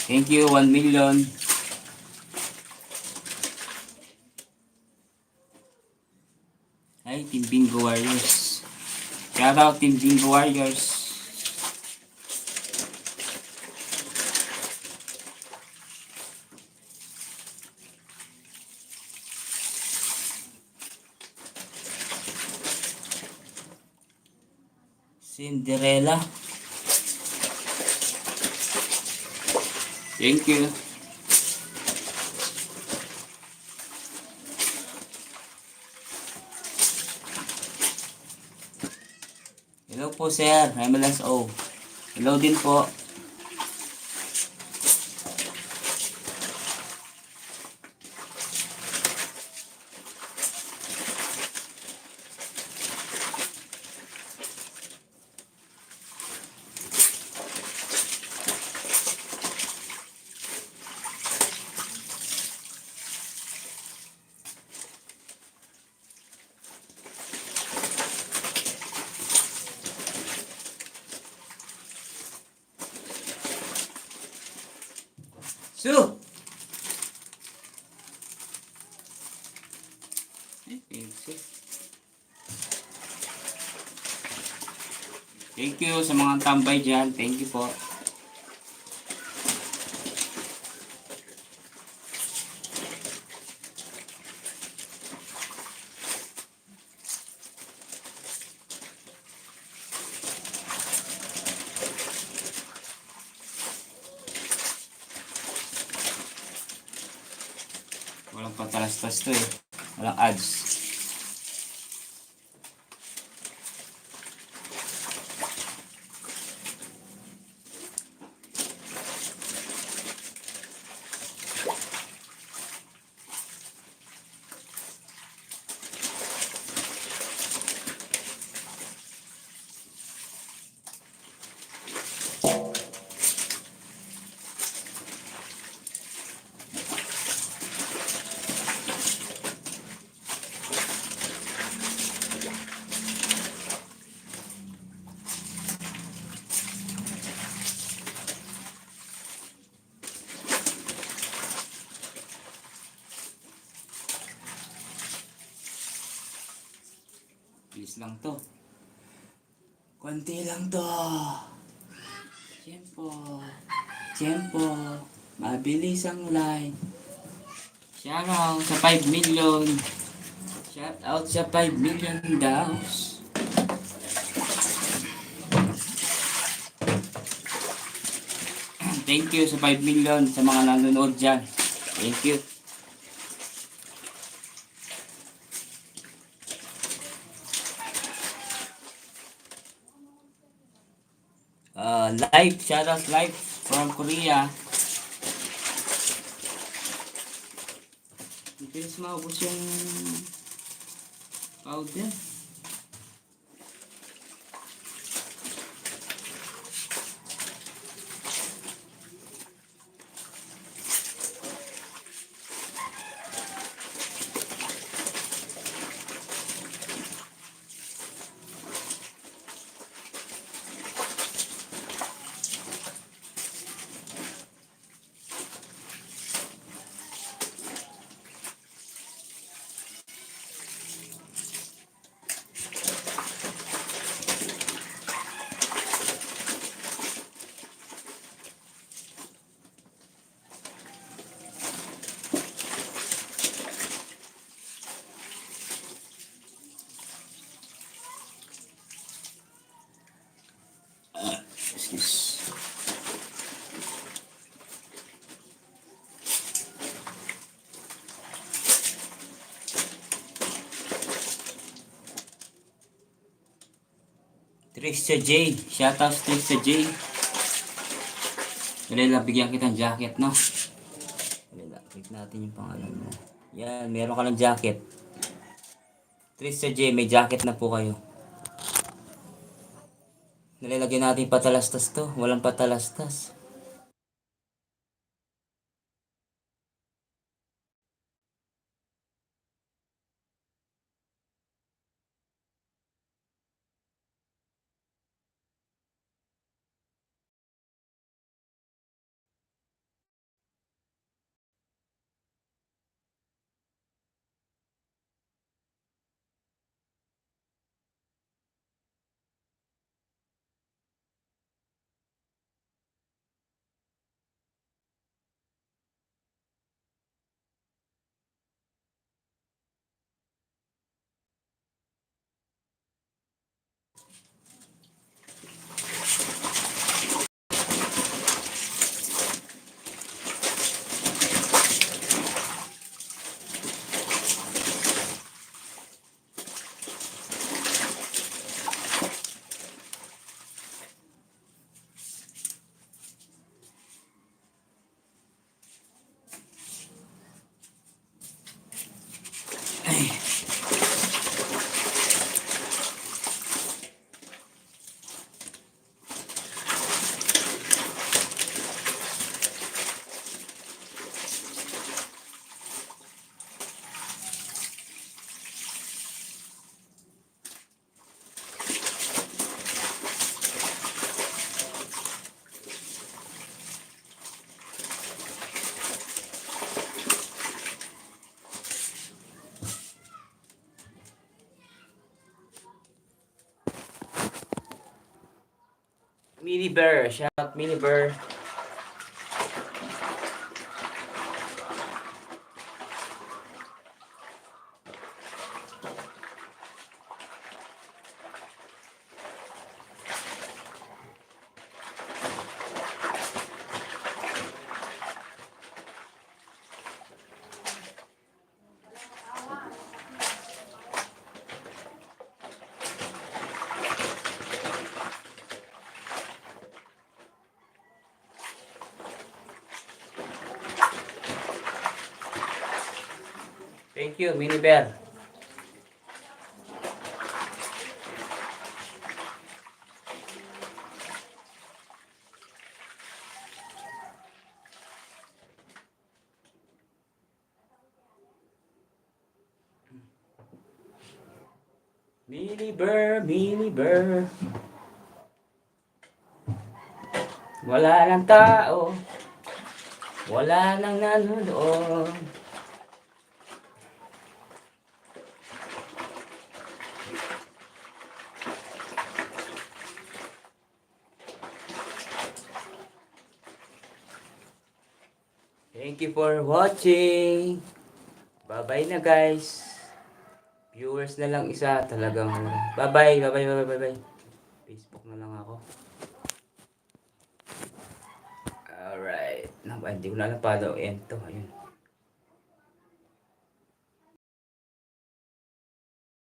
Thank you, 1 million. Ay, Team Bingo Warriors. Shout out Team Bingo Warriors. Cinderella. Thank you. Hello po sir, MLSO. Hello din po. Su! Thank you sa mga tambay dyan. Thank you po. Walang patalastas to eh. Walang ads. Bilis lang to. Konti lang to. Tempo. Tempo. Mabilis ang line. Shout out sa 5 million. Shout out sa 5 million daws. Thank you sa 5 million sa mga nanonood dyan. Thank you. Live, shout out live from Korea. Bilis maubos yung powder. Excuse. Trisha J. Shoutouts Trisha J. Dali bigyan kita ng jacket, no? Dali click natin yung pangalan mo. Yan, meron ka ng jacket. Trisha J, may jacket na po kayo. Nalilagyan natin patalastas to. Walang patalastas. Mini Bear. Shout out Mini Bear. Thank you, Mini Bear. Mini Bear, Mini Bear. Wala nang tao. Wala nang nanonood. Thank you for watching. Bye-bye na guys. Viewers na lang isa talagang. Bye-bye, bye-bye, bye-bye, bye-bye. Facebook na lang ako. Alright. Hindi ko na lang follow. Ento, ayun.